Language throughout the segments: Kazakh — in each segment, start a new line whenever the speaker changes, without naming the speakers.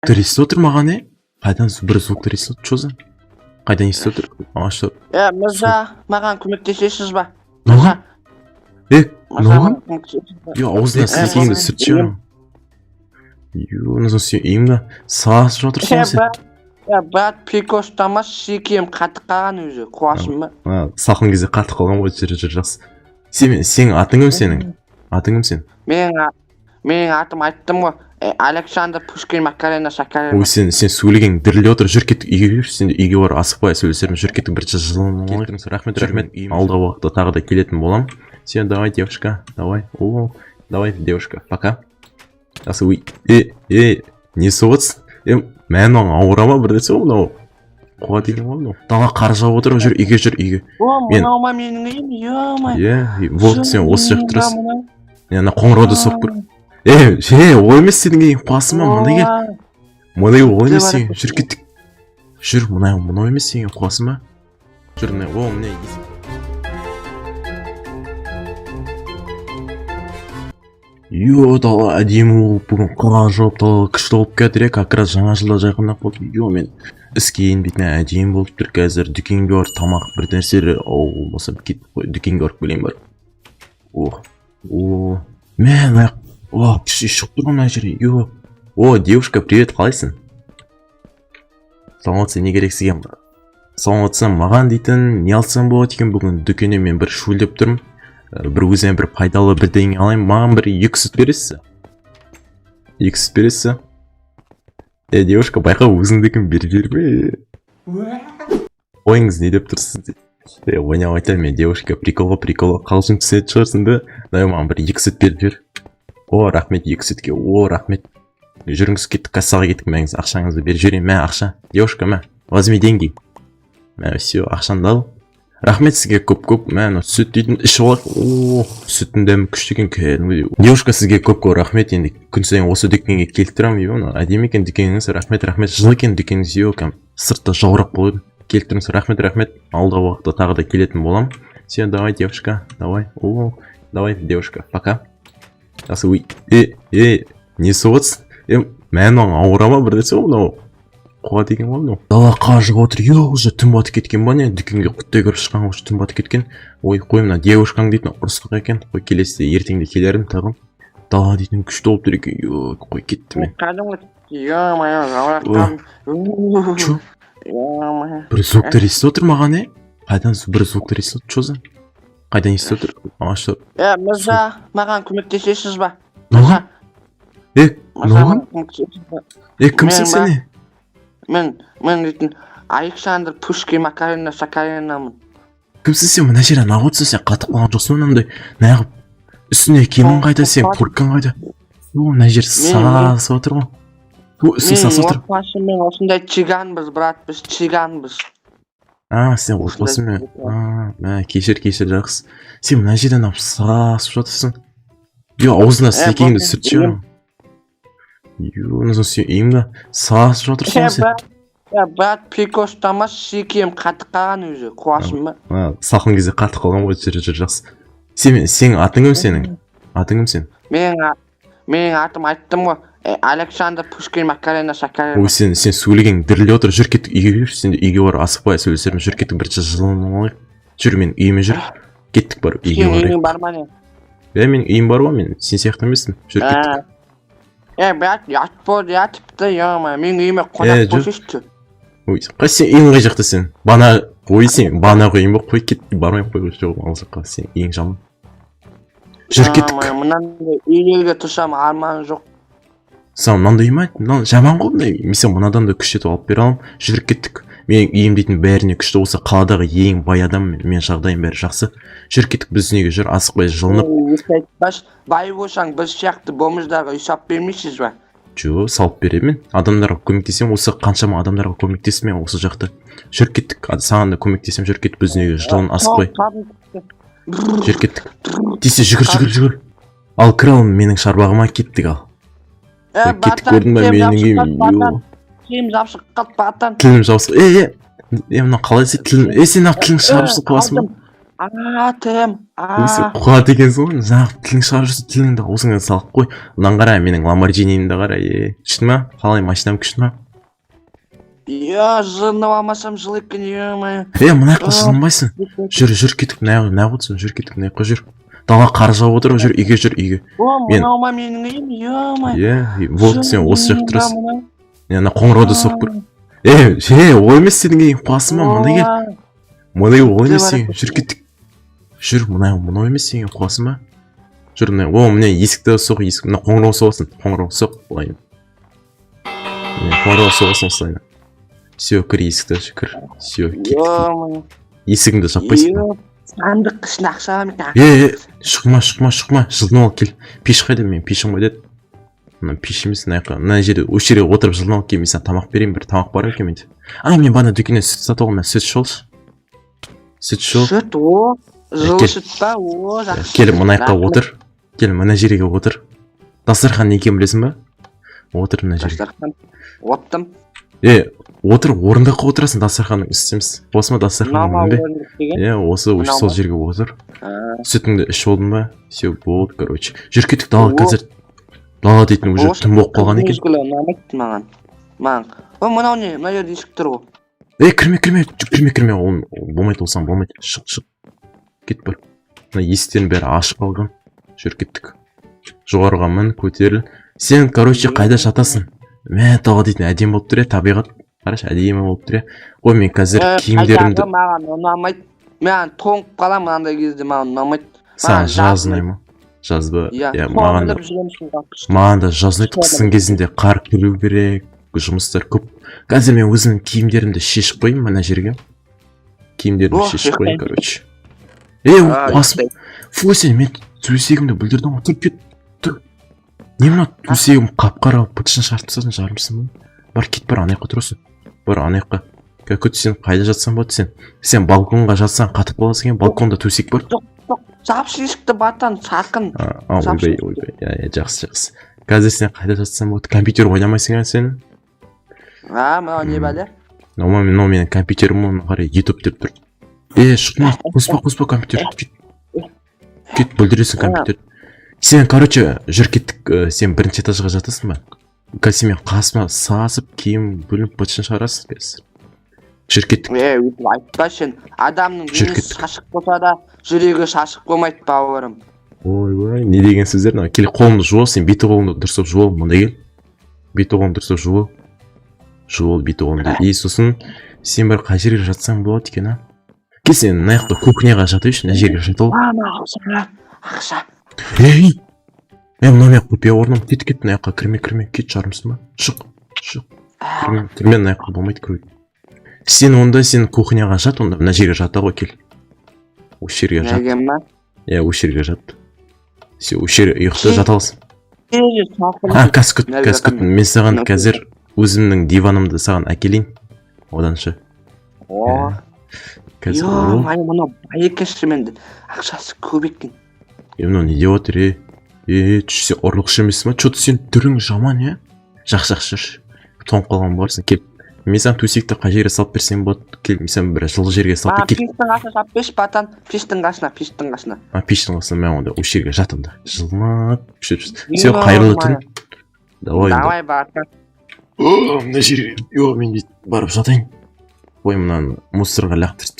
естіп отыр маған, Қайдан бір звуктар естіп отыр, чоза? Қайдан естіп отыр? Ағаштар.
Мырза, маған көмектесесіз ба?
Маған? Маған?
көмектесесіз
Аузына сілкеңді сүртші. Назан сен үйімді сасып жатырсың сен.
Брат, прикол ұстамас, сикем қатып қалған өзі, қуасың ба?
Салқын кезде қатып қалған ғой, жүр жақсы. Сенің атың кім сенің? Атың кім сен?
Менің атым айттым ғой. Александр Пушкин Макарена Сакарена.
Ой, сен сөйлеген діріле отыр, жүр кеттік үйге жүр, сен үйге бар асықпай сөйлесермін, жүр кеттік бірінші жылын. Рахмет, алда уақытта тағы да келетін болам. Сен давай, девушка, давай, давай, девушка, пока. Не соғытсың? Мән оң ауырама бірдесі ол мынау. Қуа деген ол мынау. Дала қар жауып отыр, жүр, үйге.
Мынау ма менің үйім, ё-май.
Вот сен осы жақ тұрасың. Ана қоңырауды соқ бір. Ол емес сенің ең қуасың ма, мұндай кел. Мұндай ол емес сен, жүр кеттік. Жүр, мұнау емес сен қуасың ма? Жүр, міне есің. Дала әдемі болып, бүгін қылған жауып, дала күшті болып кәдірек, ақырат жаңа жылда жақындап болды. Мен іске енбейтін әдемі болып тұр қазір, дүкенге бар, тамақ бір нәрселер, болсам кетіп қой, дүкенге барып келейін бар. Мен, күшті шығып тұрған мына жерге, девушка, привет, қалайсың? Саламатсың, не керек сізге? Саламатсың, маған дейтін, не алсам болады екен, бүгін дүкенде мен бір шөлдеп тұрмын. Бір өзіме бір пайдалы бірдеңе алайын, маған бір 2 сүт бересіз? 2 сүт бересіз? Девушка, байқа өзіңдікін берме. Ойыңыз не деп тұрсыз? Ойнап айтайын мен, девушка, приколға, қалжың түсет шығарсын да, маған бір 2 сүт беріп жер. Рахмет 2 сүтке, рахмет. Жүріңіз кеттік, кассаға кеттік, мәңіз ақшаңызды беріп жерейін, мә ақша. Девушка, мә, возьми деньги. Мә, все, ақшанды ал. Рахмет сізге көп, мән сүт дейтін іші олар. Сүттің дәмі күшті екен кәдімгі. Девушка, сізге көп рахмет, енді күн сайын осы дүкенге келіп тұрамын. Әдемі екен дүкеніңіз, рахмет, жыл екен дүкеніңіз, сыртта жауырақ болады. Келіп тұрыңыз, рахмет, алда уақытта тағы да келетін болам. Сен давай, девушка, давай, девушка, пока. Не соғытсың? Мән оң ауырама бірдесі ол мынау. Қуа деген ол мынау. Дала қажығы отыр, уже түн батып кеткен ба не? Дүкенге құттай көріп шыққан ғой, түн батып кеткен. Қой мына девушкаң дейтін ұрысқақ екен. Қой келесі ертеңде келерім тағым. Дала дейтін күшті болып тұр екен. Қой кетті мен. Бір звуктар естіп отыр маған, Қайдан бір звуктар естіп отыр, чоза? Қайдан естіп отыр? Ағаштар.
Мырза, маған көмектесесіз ба?
Маған? Кімсің сен?
Мен дейтін Александр Пушкин Макарена Сакаренамын.
Кімсің сен, мына жерден ағытсың сен, қатып қалған жоқсың онамдай. Нағып, үстіне киімің қайда сен, курткаң қайда? Мына жер сасып отыр ғой. Үстіне сасып отыр.
Мен осындай чиганбыз, брат, біз чиганбыз.
Сен отбасы мен. Кешір, жақсы. Сен мына жерден сасып жатырсың. Аузына сілкеңді сүртші. Назан сен үйімді сасып жатырсың сен.
Брат, прикол ұстамас, сикем қатып қалған өзі, қуасың ба?
Салқын кезде қатып қалған ғой, жүр жақсы. Сенің атың кім сенің? Атың кім сен?
Менің атым айттым ғой. Александр Пушкин Макарена Сакарена.
Ой, сен сөйлеген діріле отыр, жүр кеттік үйге жүр, сен үйге бар асықпай сөйлесермін, жүр кеттік бірінші жылын алайық. Жүр, мен үйіме жүр, кеттік бар үйге барайық.
Сен үйің бар ма не?
Менің үйім бар ғой, мен сен сияқты емеспін, жүр кеттік.
Брат, ятыпты, мен үйіме қонақ қойсышты.
Ой, қай сен үйің қай жақта сен? Бана қойын ба, қой кеттік, бармай қой жоқ, ал жаққа сен үйің жаман. Жүр кеттік.
Мұнандай үйлерге тұрсам арман жоқ.
Саған мынандай ма? Жаман ғой мындай. Мен мынадан да күш етіп алып бере аламын. Жүр кеттік. Менің үйім дейтін бәріне күшті болса, қаладағы ең бай адам, мен жағдайым бәрі жақсы. Жүр кеттік, біз неге жүр, асықпай жылынып.
Бай болсаң, біз сияқты bomыздарға үй салып бермейсіз ба?
Жо, салып беремін. Адамдарға көмектесем, осы қаншама адамдарға көмектесім осы жақта. Жүр кеттік, саған да көмектесем, жүр кеттік, біз неге жылын асықпай. Жүр кеттік. Десе жүгір. Ал кіралым менің шарбағыма кеттік ал. Кеттік көрдің ба менің үйім?
Тілім жабысып қалды, батан.
Тілім жабысып, мына қалай сен тілім, сен ақ тілің жабысып қаласың ба?
Тем.
Өсі құға деген соң жаңағы тілің шығарып жүрсе тіліңді аузыңа салып қой. Мынаны қара, менің ламборджинимді қара. Күшті ма? Қалай, машинам күшті ма?
Жылынып алмасам жыл екен, ё-моё.
Мына жаққа жылынбайсың. Жүр кетіп, неғылсың, жүр кетіп, мына жаққа жүр. Дала қар жауып отыр, жүр, үйге.
Мынау ма менің үйім, ё-моё.
Вот сен осы жақта тұрасың. Ана қоңырауды соқып тұр. Ол емес сенің үйің, қуасың ба? Мына кел. Мына ол емес сен, жүр кеттік. Жүр, мынау емес сен, қуасың ба? Жүр, міне есікті соқ, мына қоңырау соғасын, қоңырау соқ, олайын. Қоңырау соғасын, осылайын. Все, кір есікті, кір. Все, кеттік. Есігіңді жаппайсың.
Сандық ішіне ақша ме?
Шықма, жылынып ал кел. Пеш қайда, мен пешім ғой деді. Мына пеш емес, мына жерде осы жерге отырып жылынып ал кел, мен саған тамақ берейін, бір тамақ бар екен менде. Мен бана дүкеннен сүт сатып алғанмын, сүт ішіп Сүт ішіп.
Сүт, жылы сүт па, жақсы.
Кел, мына жаққа отыр. Кел, мына жерге отыр. Дастархан не екенін білесің ба? Отыр мына жерге.
Дастархан. Оттым.
Отыр, орындыққа отырасың, дастарханның үстеміз. Осы ма дастарханның бе? Осы сол жерге отыр. Сүтіңді ішіп олдың ба? Все, болды, короче. Жүр кеттік, дала қазір. Дала дейтін уже түн болып қалған екен.
Ұнамайды маған. Мынау не? Мына жерде есік тұр ғой.
Кірме. Ол болмайды, олсам болмайды. Шық. Кет бір. Мына есіктердің бәрі ашық қалған. Жүр кеттік. Жоғарыға мін, көтеріл. Сен, короче, қайда жатасың? Дала дейтін әдем болып тұр, табиғат. Қарашы, әдемі болып тұр. Ой, мен қазір киімдерімді...
Маған ұнамайды. Мен тоңып қалам мынандай кезде, маған ұнамайды.
Саған жазынай ма? Жазба. Маған да жазынайды, қыстың кезінде қар күлу керек, жұмыстар көп. Қазір мен өзімнің киімдерімді шешіп қойым, мына жерге. Киімдерімді шешіп қойым, короче. Қуасым. Фу, мен төсегімді бүлдірдің ғой, тұр кет. Не мына төсегім қап-қара пытшын шартып тастадың, жарымсың ба? Бар, кет бар, анаяққа тұрасың. Бар, анаяққа. Көт, сен қайда жатсаң болады сен балконға жатсаң қатып қаласың екен, балконда төсек бар.
Жоқ, жапшы есікті батан, сақын.
Ойбай, жақсы. Қазір сен қайда жатсаң болады, компьютер ойнамайсың сен?
Мынау не бәле?
Мынау менің компьютерім, оны қарай YouTube деп тұр. Шықма, қоспа компьютер. Кет, бүлдіресің компьютер. Сен, короче, жүр кеттік, сен бірінші этажға жатасың ба? Қазір мен қасыма сасып, киім бүлініп бытшын шығарасың қазір. Жүр кеттік.
Өйтіп айтпа сен, адамның денесі шашық болса да, жүрегі шашық болмайды, бауырым.
Ойбай, не деген сөздер? Кел, қолымды жуал, сен беті қолымды дұрыстап жуал, мұнда кел. Беті қолымды дұрыстап жуал. Жуал беті қолымды. Сосын, сен бір қай жерге жатсаң болады екен, а? Кел, сен мына жақта кухняға жатайшы, мына жерге жатал.
Ақша.
Мына мен құпия орным, кет, мына жаққа кірме, кет, жарымсың ба? Шық. Кірме, мына жаққа болмайды кірмейді. Сен кухняға жат, онда мына жерге жата ғой, кел. Осы жерге жат.
Неген ма?
Осы жерге жат. Сен осы жерге ұйықты жата аласың. Кәс күт, мен саған қазір өзімнің диванымды саған әкелейін. Одан шы.
Мұны байекеші менді. Ақшасы көп екен.
Мынау не деп отыр, түшсе ұрлықшы емес ма? Чоты сен түрің жаман, Жақсы, тоңып қалған барсың, кел. Мен саған төсекті қай жерге салып берсем болады, кел, мен саған бір жылы жерге салып бер, кел.
Пештің қасына салып берші, батан, пештің қасына.
Пештің қасына, мен онда осы жерге жатымда. Жылмап, все, қайырлы түн.
Давай, батан.
Мына жерге, мен дейді, барып жатайын. Ой, мынаны мусорға лақтырып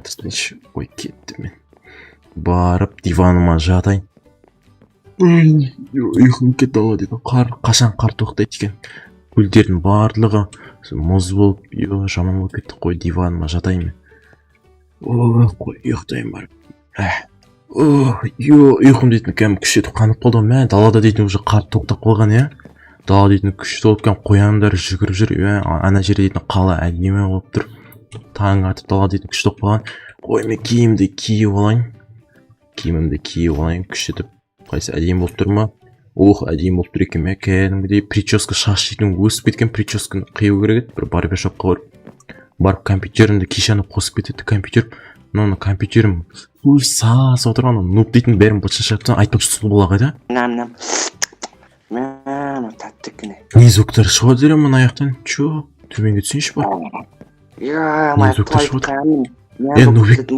тастайыншы. Ой, кетті мен. Барып диваныма жатайын. Ұйқым кетті ала дейді. Қашан қар тоқтайды екен. Гүлдердің барлығы мұз болып, жаман болып кетті. Қой, диваныма жатайын мен. Қой, ұйықтайын барып. Ұйқым дейтін кәм күшті қанып қалды. Далада дейтін уже қар тоқтап қалған, Дала дейтін күшті болып кәм қояндар жүгіріп жүр. Ана жер дейтін қала әдемі болып тұр. Таң атып дала дейтін күшті қалған. Қой, мен киімді киіп алайын, күшті. Қайсы әдемі болып тұр ма? Әдемі болып тұр екен, кәдімгідей прическа, шаш дейтін өсіп кеткен прическаны қию керек еді. Бір барбершопқа барып компьютерімді кешені қосып кетеді. Компьютерім сас отырған, нуп дейтін бәрін бұлшын шаптан айтып сұл бола қайда?
Тәтті күні.
Не звуктар шыға дерем мұн аяқтан? Төменге түсейінші бар?
Не звуктар шыға
Нубик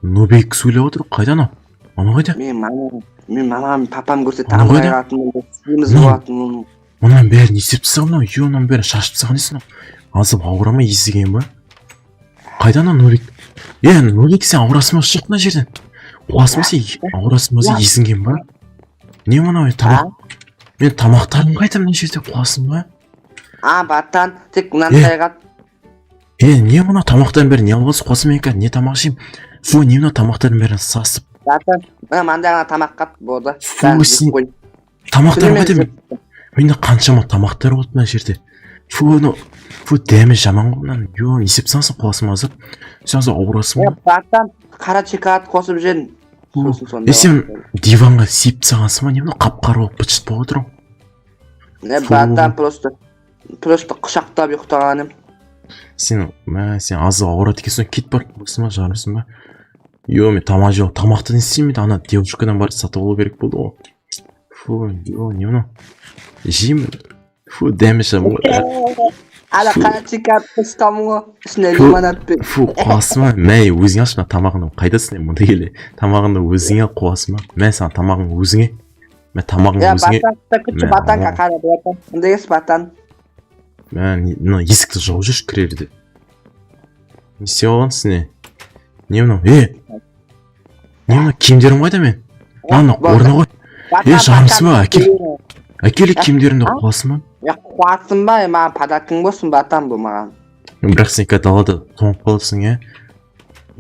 Нубик сөйлеп отыр, қайда анау? Анау қайда?
Мен мамам, папам көрсе
Анау
таңдай
қайда?
қалатын, семіз болатын.
Мұның бәрін есеп тастаған мынау, мұның бәрін шашып тастаған дейсің мынау. Азып ауыра ма, езіген ба? Қайда анау Нубик? Нубик, сен ауырасың ба, шық мына жерден. Қуасың ба сен, ауырасың ба, есінген ба? Не мынау, тамақ? Мен тамақтарым қайда мына жерде, қуасың ба?
Баттан, тек мынантайға.
Не мынау тамақтардың бәрін не алып қуасың, мен қазір не тамақ жеймін? Фу, не мынау тамақтардың бәрін сасып.
Баттан, мандағына тамақ қат болды.
Фу, сен тамақтарым қайда мен? Менде қаншама тамақтар болды мына жерде. Фу, дәмі жаман ғой мынаның. Не істеп тастағансың, қуасың азып? Сен азып ауырасың ба?
Баттан, қара шоколад қосып жедім.
Сен диванға сиіп тастағансың ба? Не мынау қап-қара болып быт-шыт болып отыр ғой?
Баттан, просто құшақтап ұйықтағаным.
Сен азып ауырады екенсің, кет бар, болсын ба, жарымсың ба? Мен тамақ жеу, тамақты не істеймін? Ана девушкадан барып сатып алу керек болды ғой. Фу, не мынау? Жеймін. Фу, дәмі жаман ғой.
Ала қара шоколад қосқамын ғой, ішіне лимонад пен.
Фу, қуасың ба? Мә, өзің алшы мына тамағыңды, қайдасың мұнда келе? Тамағыңды өзіңе ал, қуасың ба? Мә, саған тамағың өзіңе. Мә, тамағың өзіңе.
Баттан қара баттан. Ондай ес баттан.
Мә, есікті жауып жүрші кірерде. Не істеп алғансың не? Не мынау? Не мынау киімдерім қайда мен? Ана орны ғой. Жарымсың ба? Әкелі киімдерімді қуасың ба?
Қуасың ба? Маған подаркың болсын баттан бұл маған.
Бірақ сен қазір далада тоңып қалыпсың,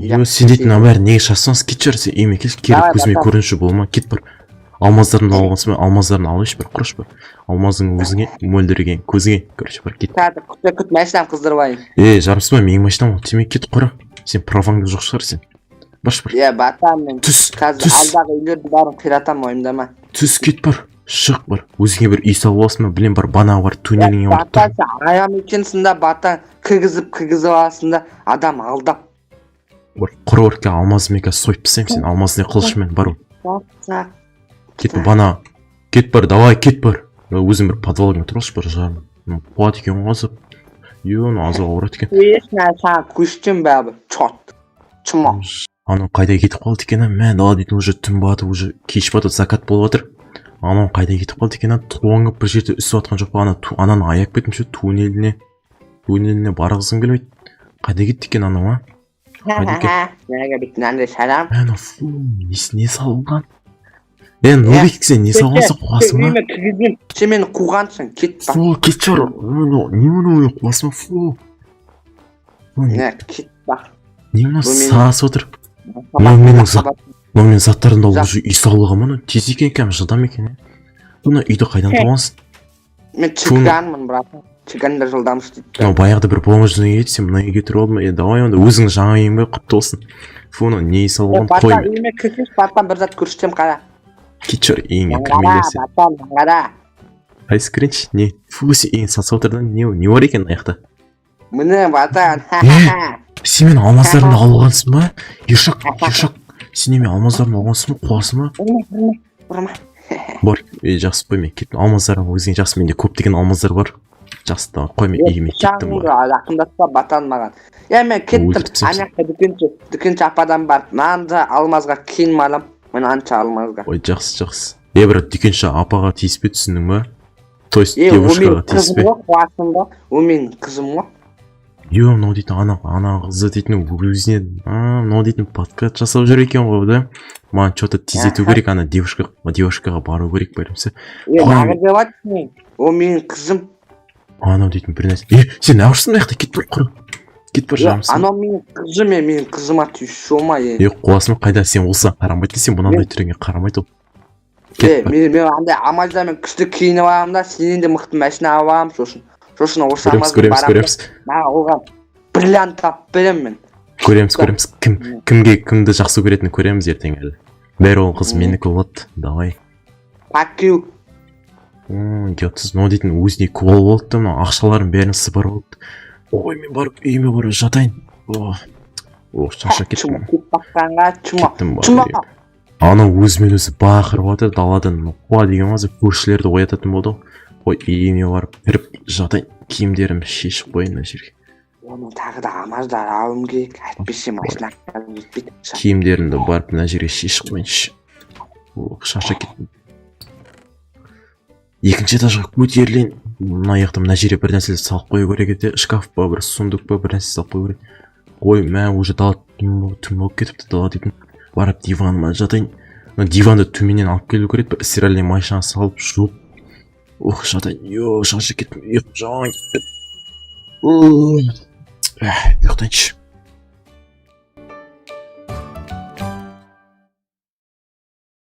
Сен дейтін бәрі неге шашсаңыз кет жар, сен үйме кел, келіп көзіме көрінші болма, кет бар. Алмаздарын алғансың ба? Алмаздарын алып бар, құрыш бар. Алмаздың өзіңе, мөлдірген көзіңе, көрші бар, кет.
Күт машинам қыздырбайын.
Жарымсың ба? Менің машинам ол, темек кет құра. Сен праваңды жоқ шығар сен. Баш бар.
Баттан мен қазір алдағы үйлерді бәрін қиратам ойымдама.
Түс кет бар, шық бар. Өзіңе бір үй салып аласың ба? Білем бар, бана бар, тунеліңе бар.
Баттан сен аям екенсің да, баттан кіргізіп аласың да, адам алдап.
Құры өрке алмазымен қазір сойып пісем сен, алмазына қылышымен бар ол. Кет бар, бана. Кет бар, давай кет бар. Өзің бір подвалға тұрғыш бар, жарым. Қуат екен ғазып. Азы ауырат екен.
Саған көштен бәбі, чот. Чума.
Анау қайда кетіп қалды екен, мә, дала дейтін уже түн баты, уже кеш баты, закат болып жатыр. Анау қайда кетіп қалды екен, тоңып бір жерде үсіп атқан жоқ па, ананы аяқ бетімше тунеліне барғызым келмейді. Қайда кетті екен анау,
Неге беттін андай салам.
Фу, не салынған? Нубик, сен не салғансың, қуасың ба?
Сен мені қуғансың, кет ба.
Фу, кет жар, не мұны қуасың ба, фу.
Кет ба.
Не мұны сағасы отыр? Мен заттарында уже үй салуға мұны тез екен кәм, жылдам екен. Бұны үйді қайдан туғансың?
Мен чыганмын, брат. Чыганда жылдам істейді.
Баяғыда бір помощный еді, сен мұна үйге тұрып алдым. Давай онда өзің жаңа үйің бай, құтты болсын. Фу, не салуған қой.
Баттан үйіме кірсеш, баттан бір зат көрсетем қара.
Кетшір, үйіңе кірмейлесен.
Баттан, қара.
Қайсы кірінші, не? Фу, сен үйің сатса отырдан не бар екен аяқта?
Міне, баттан.
Сен мен алмаздарымды алғансың ба? Ешақ, сен еме алмаздарымды алғансың ба? Қуасың ба?
Бұрма.
Бар, жақсы қой мен кеттім. Алмаздарым өзіңе жақсы, менде көптеген алмаздар бар. Жақсы да, қой мен үйіме кеттім ба.
Жақындатпа баттан маған. Мен кеттім, анаққа дүкенші ападан барып, маңда алмазға кейін малам. Мен анша алмазға.
Ой, жақсы. Бір дүкенші апаға тиіспе түсіндің ба? То есть девушкаға тиіспе.
О менің қызым ғой.
Мынау дейтін ана қызы дейтін өзіне, мынау дейтін подкаст жасап жүр екен ғой, да? Маған что-то тездету керек, ана девушкаға бару керек бәрімсі.
Нағы деп атсың, о менің қызым.
Анау дейтін бір нәрсе. Сен нағырсың аяқта, кет бар құры. Кет бар жарымсың.
Анау менің қызыма түйші ома.
Қуасың қайда, сен олсаң қарамайды, сен бұнандай түріңе қарамайды ол.
Мен андай амалдамен күшті киініп алам да, сенен де мықты машина алам, сосын орсамазды
көреміз.
Оған бриллиант тап берем мен.
Көреміз. Кімді жақсы көретіні көреміз ертең әлі. Бәрі ол қыз менікі болады, давай.
Пакю.
Ұятсыз, мынау дейтін өзіне куал болды, мынау ақшаларын бәрін сыбыр болды. Ой, мен барып үйіме барып жатайын. Шаша кеттім. Чума. Анау өзімен өзі бақырып отыр, даладан қуа деген азы көршілерді оятатын болды. Ой, үйіме барып кіріп жатайын, киімдерімді шешіп қойын мына жерге.
Мен тағы да амаждар алуым керек. Әйтпесе машина жетпейді.
Киімдерімді барып мына жерге шешіп қойыншы. Шаша кеттім. Екінші этажға көтерілейін. Мына жақта мына жерге бір нәрсе салып қою керек еді. Шкаф па, бір сундук па, бір нәрсе салып қою керек. Ой, мә уже дала түн болып кетіпті дала дейтін. Барып диваныма жатайын. Диванды төменнен алып келу керек. Бір стиральный машина салып жуып. Жатайын. Шаша кеттім. Ұйықтайыншы.